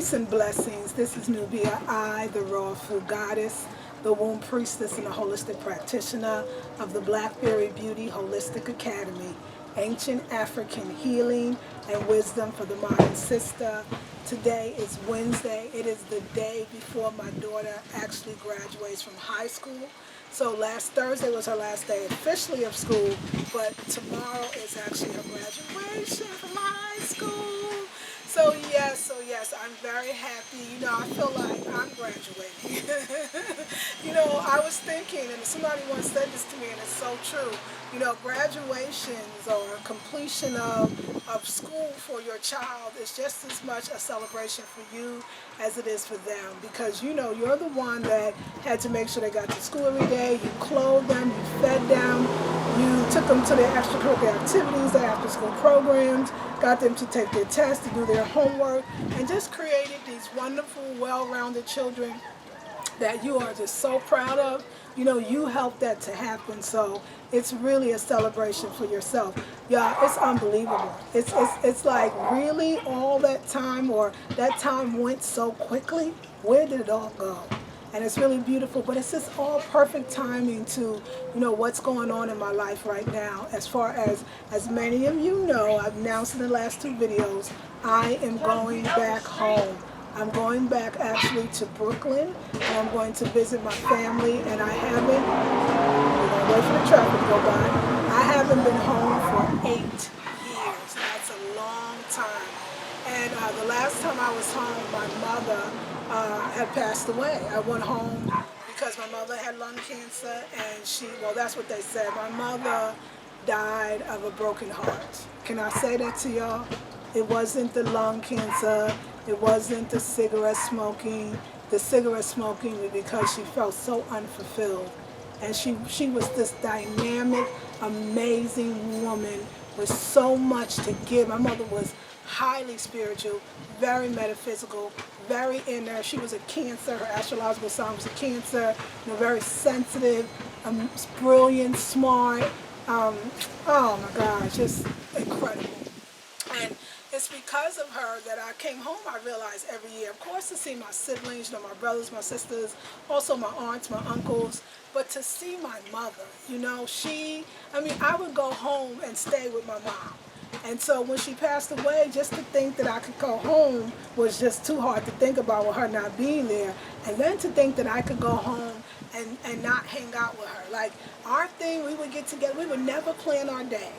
Peace and blessings. This is Nubia, I, the Raw Food Goddess, the Womb Priestess and the Holistic Practitioner of the Blackberry Beauty Holistic Academy, Ancient African Healing and Wisdom for the Modern Sister. Today is Wednesday. It is the day before my daughter actually graduates from high school. So last Thursday was her last day officially of school, but tomorrow is actually her graduation from high school. So yes, I'm very happy. I feel like I'm graduating. I was thinking, and somebody once said this to me, and it's so true. Graduations or completion of school for your child is just as much a celebration for you as it is for them, because you're the one that had to make sure they got to school every day. You clothed them, you fed them, you took them to their extracurricular activities, their after school programs, got them to take their tests, to do their homework, and just created these wonderful, well-rounded children that you are just so proud of. You helped that to happen, so it's really a celebration for yourself. Yeah, it's unbelievable. It's like, really, all that time, or that time went so quickly. Where did it all go? And it's really beautiful, but it's just all perfect timing to, what's going on in my life right now. As far as many of you know, I've announced in the last 2 videos, I am going back home. I'm going back actually to Brooklyn, and I'm going to visit my family, and I haven't, we're going to wait for the traffic to go by, I haven't been home for 8 years. That's a long time. And the last time I was home, my mother had passed away. I went home because my mother had lung cancer, and that's what they said. My mother died of a broken heart. Can I say that to y'all? It wasn't the lung cancer. It wasn't the cigarette smoking. The cigarette smoking was because she felt so unfulfilled. And she was this dynamic, amazing woman with so much to give. My mother was highly spiritual, very metaphysical, very inner. She was a Cancer. Her astrological sign was a Cancer. Very sensitive, brilliant, smart. Oh my gosh, just incredible. And it's because of her that I came home, I realized, every year. Of course, to see my siblings, my brothers, my sisters, also my aunts, my uncles, but to see my mother, I would go home and stay with my mom. And so when she passed away, just to think that I could go home was just too hard to think about with her not being there. And then to think that I could go home and not hang out with her. Like, our thing, we would get together. We would never plan our day.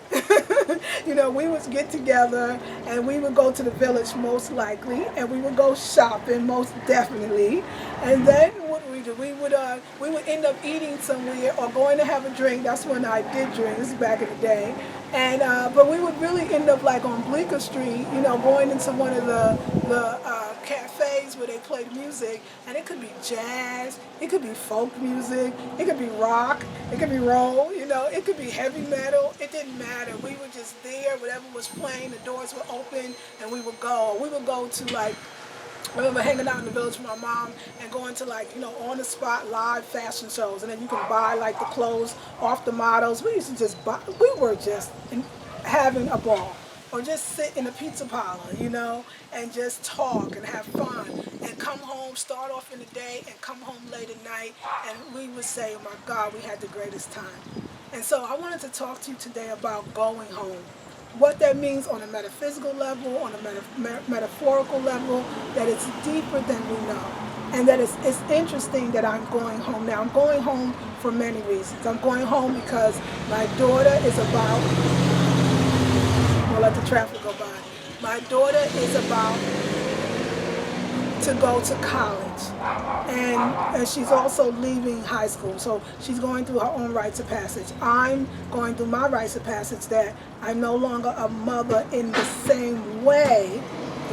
We would get together and we would go to the village most likely, and we would go shopping most definitely. And then what we do, we would end up eating somewhere or going to have a drink. That's when I did drink. This is back in the day. And but we would really end up like on Bleecker Street, going into one of the cafes where they played music, and it could be jazz, it could be folk music, it could be rock, it could be roll, it could be heavy metal. It didn't matter. We were just there. Whatever was playing, the doors were open, and we would go. We would go to, like, I remember hanging out in the village with my mom and going to, like, on the spot live fashion shows, and then you can buy like the clothes off the models. We used to just buy. We were just having a ball, or just sit in a pizza parlor, and just talk and have fun, and come home, start off in the day, and come home late at night, and we would say, oh my God, we had the greatest time. And so I wanted to talk to you today about going home. What that means on a metaphysical level, on a metaphorical level, that it's deeper than we know. And that it's interesting that I'm going home now. I'm going home for many reasons. I'm going home because my daughter is about, we'll let the traffic go by. My daughter is about to go to college, and she's also leaving high school, so she's going through her own rites of passage. I'm going through my rites of passage, that I'm no longer a mother in the same way,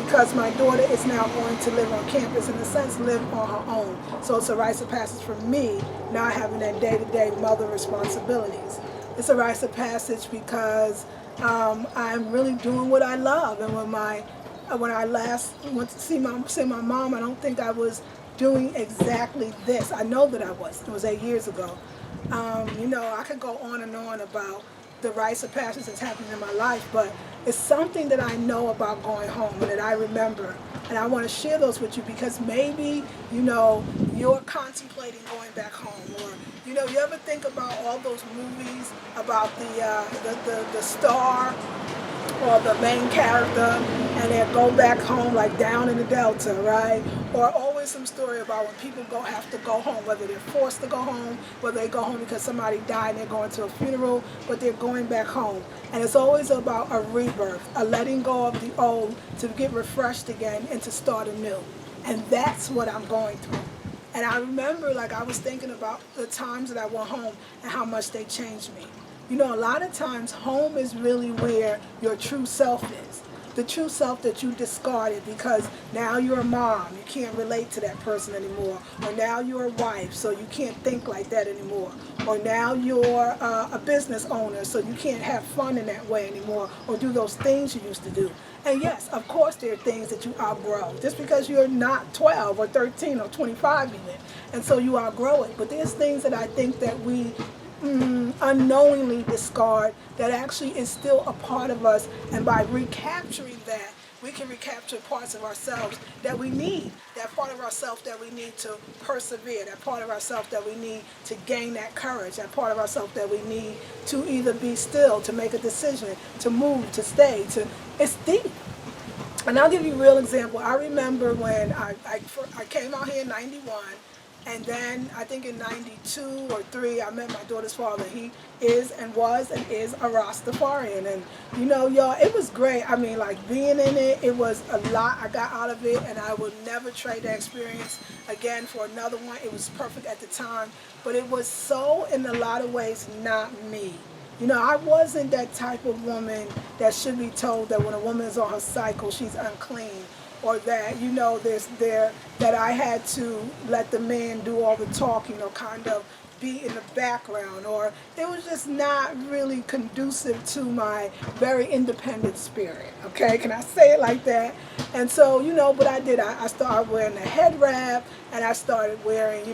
because my daughter is now going to live on campus, in a sense, live on her own. So it's a rites of passage for me, not having that day-to-day mother responsibilities. It's a rites of passage because I'm really doing what I love, and when I last went to see my mom, I don't think I was doing exactly this. I know that I was. It was 8 years ago. I could go on and on about the rites of passage that's happening in my life, but It's something that I know about going home and that I remember. And I want to share those with you because maybe, you're contemplating going back home. Or, you ever think about all those movies about the star or the main character and they go back home like down in the Delta, right? Or always some story about when people have to go home, whether they're forced to go home, whether they go home because somebody died and they're going to a funeral, but they're going back home. And it's always about a rebirth, a letting go of the old to get refreshed again and to start anew. And that's what I'm going through. And I remember, like, I was thinking about the times that I went home and how much they changed me. A lot of times home is really where your true self is. The true self that you discarded because now you're a mom, you can't relate to that person anymore. Or now you're a wife, so you can't think like that anymore. Or now you're a business owner, so you can't have fun in that way anymore or do those things you used to do. And yes, of course there are things that you outgrow just because you're not 12 or 13 or 25 even. And so you outgrow it. But there's things that I think that we unknowingly discard that actually is still a part of us, and by recapturing that we can recapture parts of ourselves that we need, that part of ourselves that we need to persevere, that part of ourselves that we need to gain that courage, that part of ourselves that we need to either be still, to make a decision, to move, to stay, it's deep. And I'll give you a real example. I remember when I came out here in 91. And then I think in 92 or 3, I met my daughter's father. He is and was and is a Rastafarian. And, y'all, it was great. I mean, like, being in it was a lot I got out of it. And I would never trade that experience again for another one. It was perfect at the time. But it was so, in a lot of ways, not me. I wasn't that type of woman that should be told that when a woman is on her cycle, she's unclean. Or that, that I had to let the man do all the talking or kind of be in the background. Or it was just not really conducive to my very independent spirit. Okay, can I say it like that? And so, but I did. I started wearing the head wrap, and I started wearing,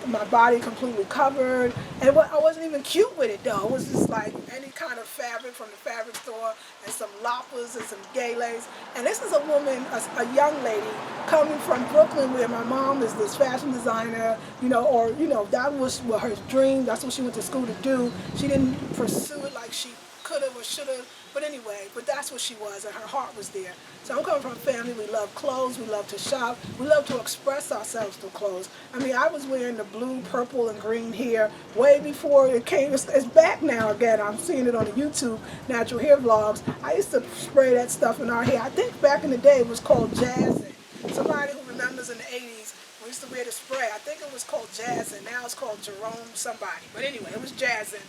my body completely covered. And I wasn't even cute with it, though. It was just like any kind of fabric from the fabric store and some loppers and some gaylers. And this is a woman, a young lady, coming from Brooklyn where my mom is this fashion designer, that was her dream. That's what she went to school to do. She didn't pursue it like she could have or should have. But anyway, that's what she was, and her heart was there. So I'm coming from a family, we love clothes, we love to shop, we love to express ourselves through clothes. I mean, I was wearing the blue, purple, and green hair way before it came. It's back now again. I'm seeing it on the YouTube Natural Hair Vlogs. I used to spray that stuff in our hair. I think back in the day it was called jazzing. Somebody who remembers in the 80s, we used to wear the spray. I think it was called jazzing. Now it's called Jerome somebody. But anyway, it was jazzing.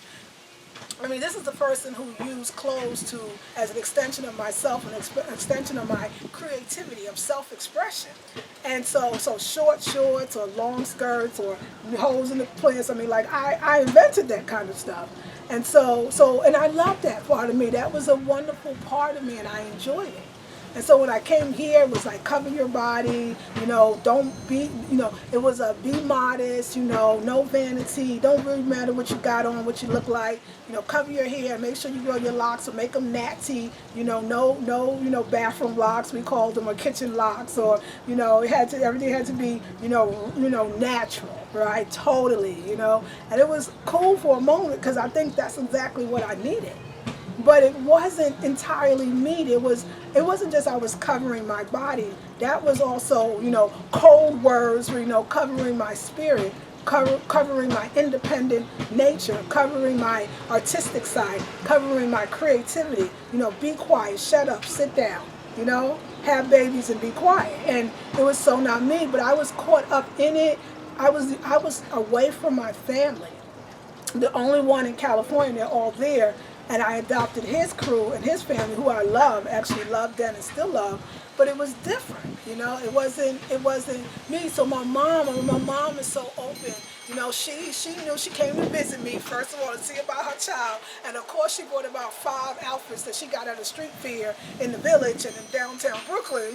I mean, this is the person who used clothes as an extension of myself, an extension of my creativity, of self-expression. And so short shorts or long skirts or holes in the pants. I mean, like, I invented that kind of stuff. And and I loved that part of me. That was a wonderful part of me, and I enjoyed it. And so when I came here, it was like, cover your body, don't be, it was a be modest, no vanity, don't really matter what you got on, what you look like, cover your hair, make sure you grow your locks or make them natty, no bathroom locks, we called them, or kitchen locks, or, everything had to be, natural, right, totally, and it was cool for a moment because I think that's exactly what I needed. But it wasn't entirely me. It wasn't just I was covering my body. That was also, cold words, covering my spirit, covering my independent nature, covering my artistic side, covering my creativity. Be quiet, shut up, sit down, have babies and be quiet. And it was so not me, but I was caught up in it. I was away from my family. The only one in California, they're all there. And I adopted his crew and his family, who I love, actually loved then and still love, but it was different, it wasn't me. So my mom is so open, she knew. She came to visit me, first of all, to see about her child, and of course she bought about 5 outfits that she got at a street fair in the Village and in downtown Brooklyn,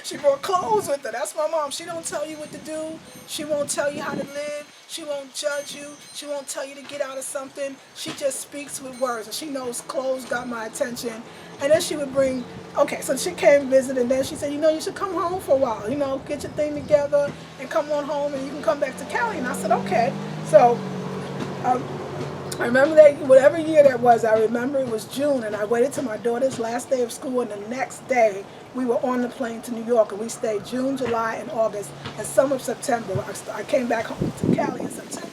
She brought clothes with her. That's my mom. She don't tell you what to do. She won't tell you how to live. She won't judge you. She won't tell you to get out of something. She just speaks with words, and she knows clothes got my attention. And then she would bring, okay, so she came visit, and then she said, you should come home for a while, get your thing together and come on home, and you can come back to Cali. And I said, okay. So um, I remember that whatever year that was, I remember it was June, and I waited till my daughter's last day of school, and the next day we were on the plane to New York, and we stayed June, July, and August, and some of September. I came back home to Cali in September.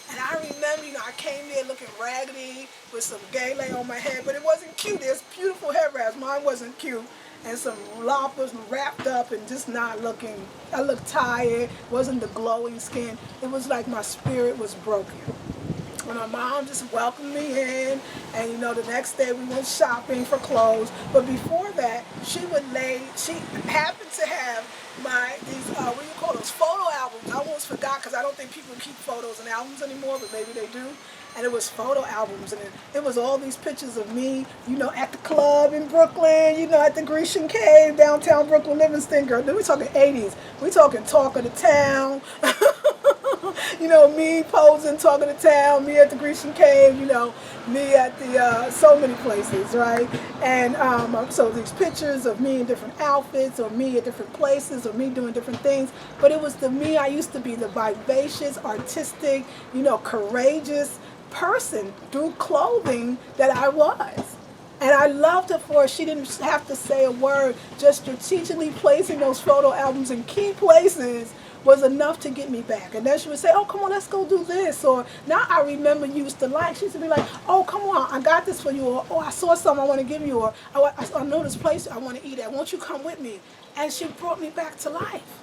And I remember, I came there looking raggedy with some gele on my head, but it wasn't cute. There's beautiful hair wraps. Mine wasn't cute. And some loppers wrapped up and just not looking, I looked tired. Wasn't the glowing skin. It was like my spirit was broken. And my mom just welcomed me in, and the next day we went shopping for clothes. But before that, she happened to have these, what do you call those, photo albums. I almost forgot because I don't think people keep photos and albums anymore, but maybe they do. And it was photo albums, and it was all these pictures of me, at the club in Brooklyn, at the Grecian Cave, downtown Brooklyn, Livingston, girl. Then we're talking 80s. We're talking talk of the town. Me posing, talking to town, me at the Grecian Cave, me at the, so many places, right? And so these pictures of me in different outfits, or me at different places, or me doing different things. But it was the me I used to be, the vivacious, artistic, courageous person through clothing that I was. And I loved her for it. She didn't have to say a word. Just strategically placing those photo albums in key places was enough to get me back. And then she would say, oh, come on, let's go do this. Or now I remember you used to like. She used to be like, oh, come on, I got this for you. Or, oh, I saw something I want to give you. Or I know this place I want to eat at. Won't you come with me? And she brought me back to life.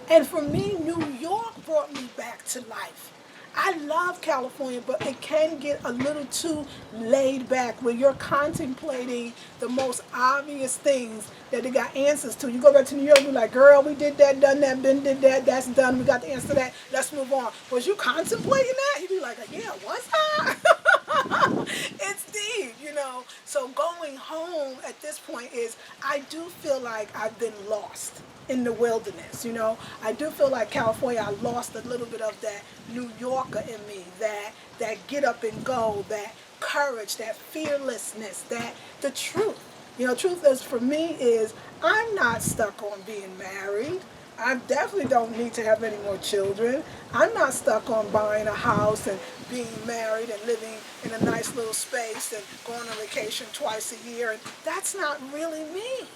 And for me, New York brought me back to life. I love California, but it can get a little too laid back where you're contemplating the most obvious things that they got answers to. You go back to New York, you're like, girl, we did that, done that, been did that, that's done, we got the answer to that, let's move on. Was you contemplating that? You'd be like, yeah, was I? It's deep, So going home at this point is, I do feel like I've been lost in the wilderness, I do feel like California, I lost a little bit of that New Yorker in me, that get up and go, that courage, that fearlessness, that the truth. Truth is, for me, is I'm not stuck on being married. I definitely don't need to have any more children. I'm not stuck on buying a house and being married and living in a nice little space and going on vacation twice a year. And that's not really me.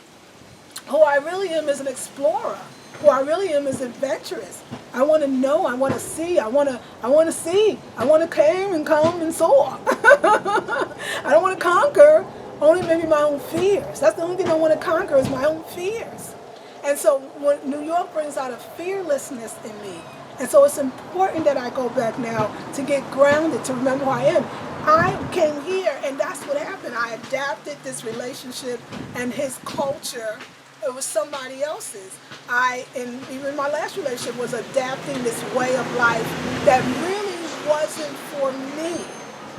Who I really am is an explorer. Who I really am is adventurous. I want to know. I want to see. I want to see. I want to come and soar. I don't want to conquer only maybe my own fears. That's the only thing I want to conquer is my own fears. And so when New York brings out a fearlessness in me. And so it's important that I go back now to get grounded, to remember who I am. I came here, and that's what happened. I adapted this relationship and his culture. It was somebody else's. And even my last relationship was adapting this way of life that really wasn't for me,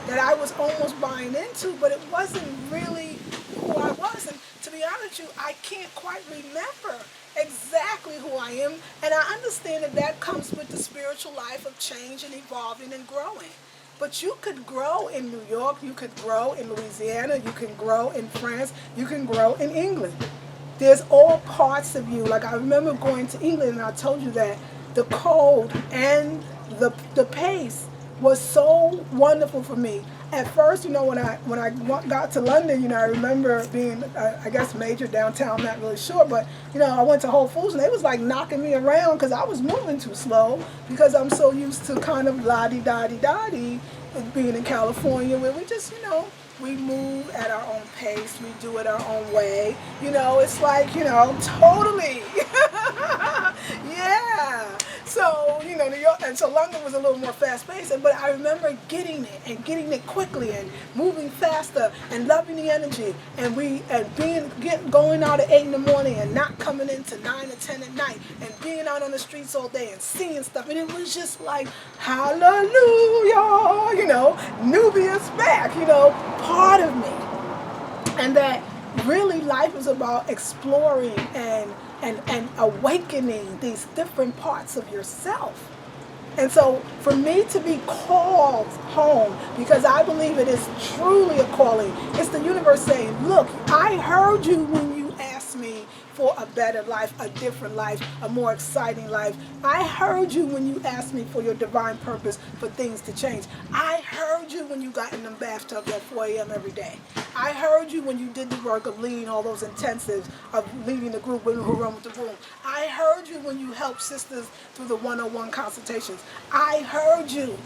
that I was almost buying into, but it wasn't really who I was. And to be honest with you, I can't quite remember exactly who I am. And I understand that comes with the spiritual life of change and evolving and growing. But you could grow in New York, you could grow in Louisiana, you can grow in France, you can grow in England. There's all parts of you. Like I remember going to England, and I told you that the cold and the pace was so wonderful for me. At first, when I got to London, I remember being, I guess, major downtown, I'm not really sure, but, I went to Whole Foods, and they was like knocking me around because I was moving too slow because I'm so used to kind of la-di-da-di-da-di being in California where we just, we move at our own pace, we do it our own way. It's like, totally. Yeah. So, New York, and so London was a little more fast-paced, but I remember getting it quickly and moving faster and loving the energy and going out at 8 in the morning and not coming in to 9 or 10 at night and being out on the streets all day and seeing stuff. And it was just like, hallelujah, Nubia's back, part of me. And that really life is about exploring and awakening these different parts of yourself. And so for me to be called home, because I believe it is truly a calling, it's the universe saying, look, I heard you when you asked me for a better life, a different life, a more exciting life. I heard you when you asked me for your divine purpose for things to change. I heard you when you got in them bathtubs at 4 a.m. every day. I heard you when you did the work of leading all those intensives, of leading the group Women Who Run with the Room. I heard you when you helped sisters through the one-on-one consultations. I heard you.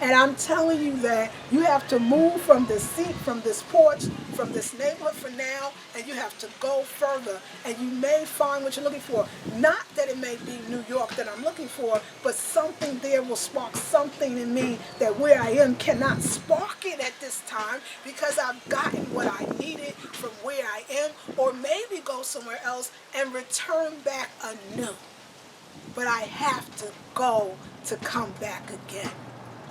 And I'm telling you that you have to move from this seat, from this porch, from this neighborhood for now, and you have to go further. And you may find what you're looking for. Not that it may be New York that I'm looking for, but something there will spark something in me that where I am cannot spark it at this time, because I've gotten what I needed from where I am, or maybe go somewhere else and return back anew. But I have to go to come back again.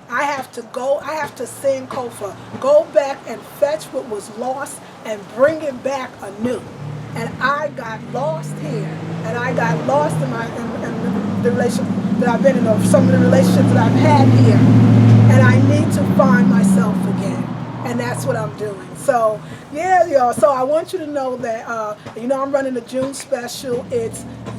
I have to go, I have to sing Kofa, go back and fetch what was lost and bring it back anew. And I got lost here, and I got lost in the relationship that I've been in, or some of the relationships that I've had here. And I need to find myself again. And that's what I'm doing. So, yeah, y'all. So I want you to know that, I'm running a June special.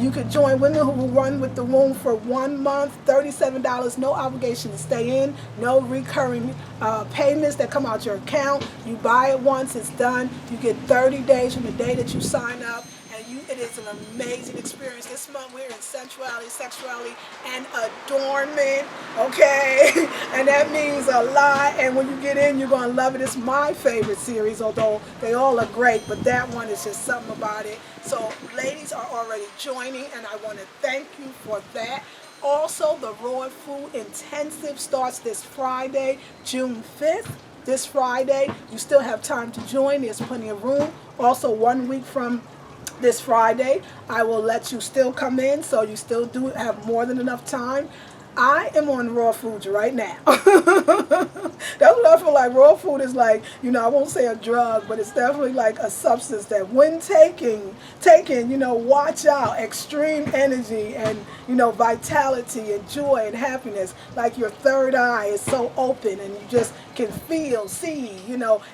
You could join Women Who Will Run with the Womb for 1 month, $37, no obligation to stay in, no recurring payments that come out your account. You buy it once, it's done. You get 30 days from the day that you sign up. It is an amazing experience. This month we're in sensuality, sexuality, and adornment, okay? And that means a lot. And when you get in, you're going to love it. It's my favorite series, although they all are great, but that one is just something about it. So ladies are already joining, and I want to thank you for that. Also, the Raw Food Intensive starts this Friday, June 5th. This Friday, you still have time to join. There's plenty of room. Also, 1 week from this Friday, I will let you still come in, so you still do have more than enough time. I am on raw foods right now. That's what I feel like. Raw food is like, I won't say a drug, but it's definitely like a substance that when taken, watch out. Extreme energy and, vitality and joy and happiness. Like your third eye is so open and you just can feel, see,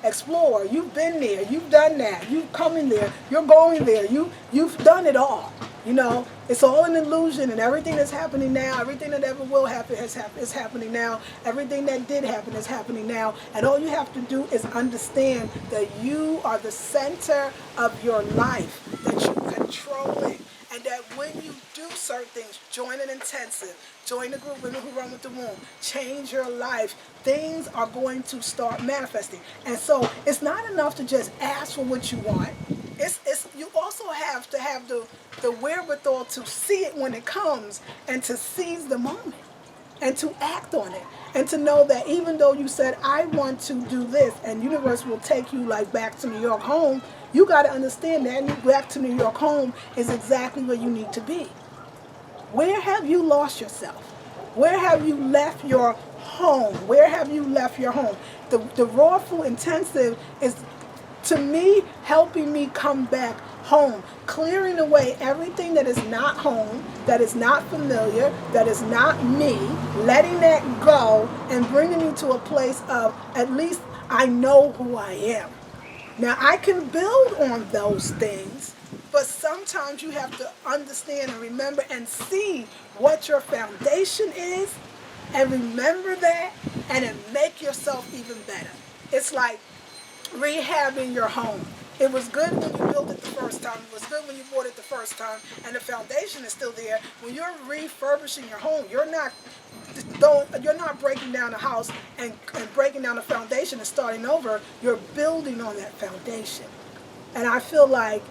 explore. You've been there. You've done that. You've come in there. You're going there. You've done it all. It's all an illusion, and everything that's happening now, everything that ever will happen is happening now. Everything that did happen is happening now. And all you have to do is understand that you are the center of your life, that you control it. And that when you do certain things, join an intensive, join the group Women Who Run with the Womb, change your life, things are going to start manifesting. And so it's not enough to just ask for what you want. You also have to have the wherewithal to see it when it comes, and to seize the moment and to act on it, and to know that even though you said, I want to do this, and universe will take you like back to New York home, you got to understand that back to New York home is exactly where you need to be. Where have you lost yourself? Where have you left your home? Where have you left your home? The Raw Food Intensive is, to me, helping me come back home, clearing away everything that is not home, that is not familiar, that is not me, letting that go, and bringing you to a place of, at least I know who I am. Now, I can build on those things, but sometimes you have to understand and remember and see what your foundation is, and remember that, and then make yourself even better. It's like rehabbing your home. It was good when you built it the first time. It was good when you bought it the first time, and the foundation is still there. When you're refurbishing your home, you're not breaking down the house and breaking down the foundation and starting over. You're building on that foundation. And I feel like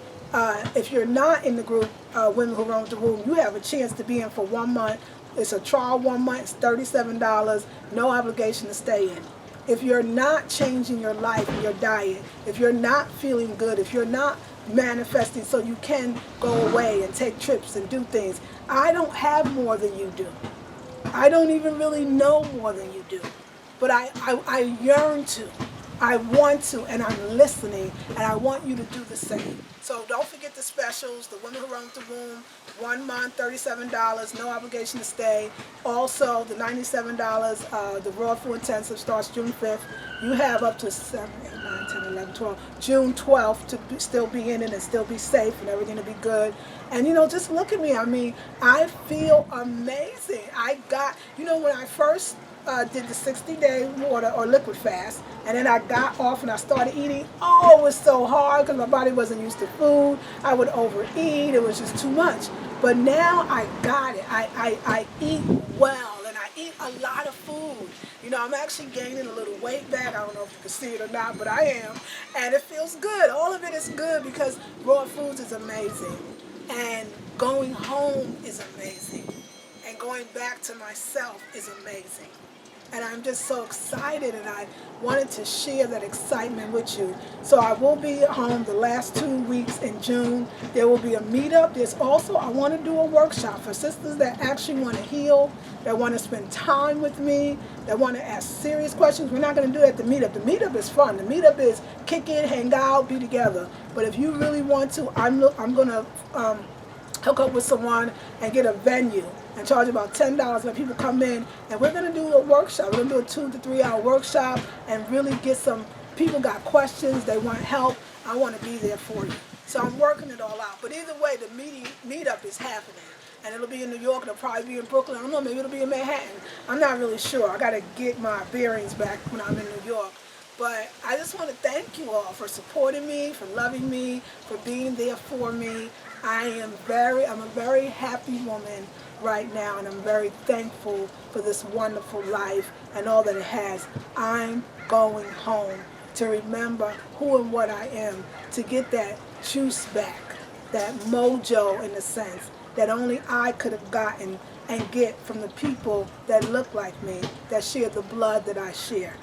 if you're not in the group Women Who Run with the Womb, you have a chance to be in for 1 month. It's a trial 1 month. It's $37. No obligation to stay in. If you're not changing your life and your diet, if you're not feeling good, if you're not manifesting so you can go away and take trips and do things, I don't have more than you do. I don't even really know more than you do. But I yearn to. I want to, and I'm listening, and I want you to do the same. So don't forget the specials. The Women Who Run with the Womb, 1 month, $37, no obligation to stay. Also, the $97, the Raw Food Intensive starts June 5th. You have up to 7, 8, 9, 10, 11, 12, June 12th to still be in it and still be safe and everything to be good. And just look at me. I mean, I feel amazing. I got, when I first did the 60-day water or liquid fast, and then I got off and I started eating. Oh, it was so hard because my body wasn't used to food. I would overeat. It was just too much. But now I got it. I eat well and I eat a lot of food. I'm actually gaining a little weight back. I don't know if you can see it or not, but I am. And it feels good. All of it is good because raw foods is amazing. And going home is amazing. And going back to myself is amazing. And I'm just so excited, and I wanted to share that excitement with you. So I will be at home the last 2 weeks in June. There will be a meetup. There's also, I want to do a workshop for sisters that actually want to heal, that want to spend time with me, that want to ask serious questions. We're not going to do it at the meetup. The meetup is fun. The meetup is kick it, hang out, be together. But if you really want to, I'm going to hook up with someone and get a venue and charge about $10 when people come in, and we're going to do a workshop. We're going to do a 2 to 3 hour workshop and really get some people got questions, they want help. I want to be there for you. So I'm working it all out. But either way, the meetup is happening. And it'll be in New York, it'll probably be in Brooklyn. I don't know, maybe it'll be in Manhattan. I'm not really sure. I got to get my bearings back when I'm in New York. But I just want to thank you all for supporting me, for loving me, for being there for me. I'm a very happy woman right now, and I'm very thankful for this wonderful life and all that it has. I'm going home to remember who and what I am, to get that juice back, that mojo in a sense, that only I could have gotten and get from the people that look like me, that share the blood that I share.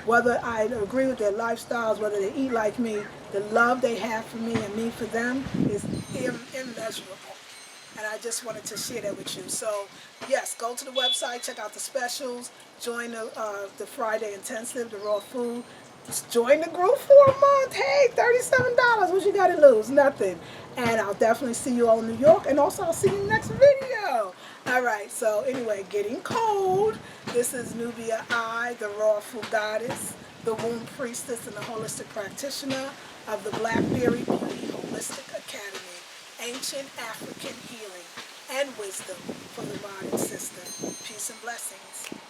Whether I agree with their lifestyles, whether they eat like me, the love they have for me and me for them is immeasurable. And I just wanted to share that with you. So, yes, go to the website, check out the specials, join the Friday Intensive, the raw food. Join the group for a month. Hey, $37. What you got to lose? Nothing. And I'll definitely see you all in New York. And also, I'll see you in the next video. All right. So, anyway, getting cold. This is Nubia I, the Raw Food Goddess, the Womb Priestess, and the Holistic Practitioner of the Blackberry Beauty Holistic Academy. Ancient African healing and wisdom for the modern sister. Peace and blessings.